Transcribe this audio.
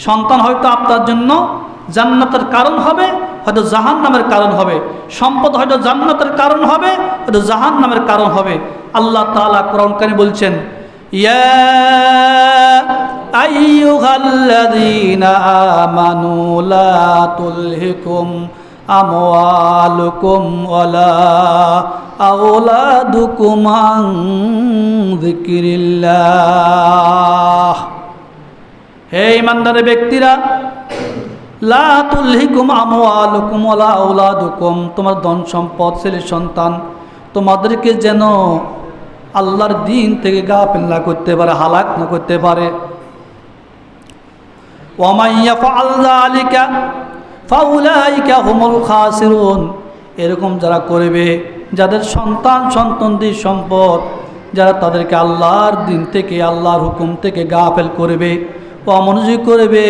সন্তান হয়তো আপনার জন্য জান্নাতের কারণ হবে, হয়তো জাহান্নামের কারণ হবে। সম্পদ হয়তো জান্নাতের কারণ হবে, হয়তো জাহান্নামের কারণ হবে। আল্লাহ তাআলা কোরআন কারীমে বলছেন, ইয়া আইয়ুহাল্লাযীনা আমানু লা তুলহিকুম আমওয়ালুকুম ওয়ালা আওলাদুকুম আন যিকরিল্লাহ। হে ঈমানদার ব্যক্তিরা, লা তুলহিকুম আমওয়ালুকুম ওয়ালা আওলাদুকুম, তোমার ধন সম্পদ ছেলে সন্তান তোমাদেরকে যেন আল্লাহর দ্বীন থেকে গাফিল না করতে পারে, হালাক না করতে পারে। ওয়া মান ইয়াফআল যালিকা ফাউলাইকা হুমুল খাসিরুন, এরকম যারা করবে, যাদের সন্তান সন্ততি সম্পদ যারা তাদেরকে আল্লাহর দ্বীন থেকে, আল্লাহর হুকুম থেকে গাফিল করবে, অমনোযোগী করবে,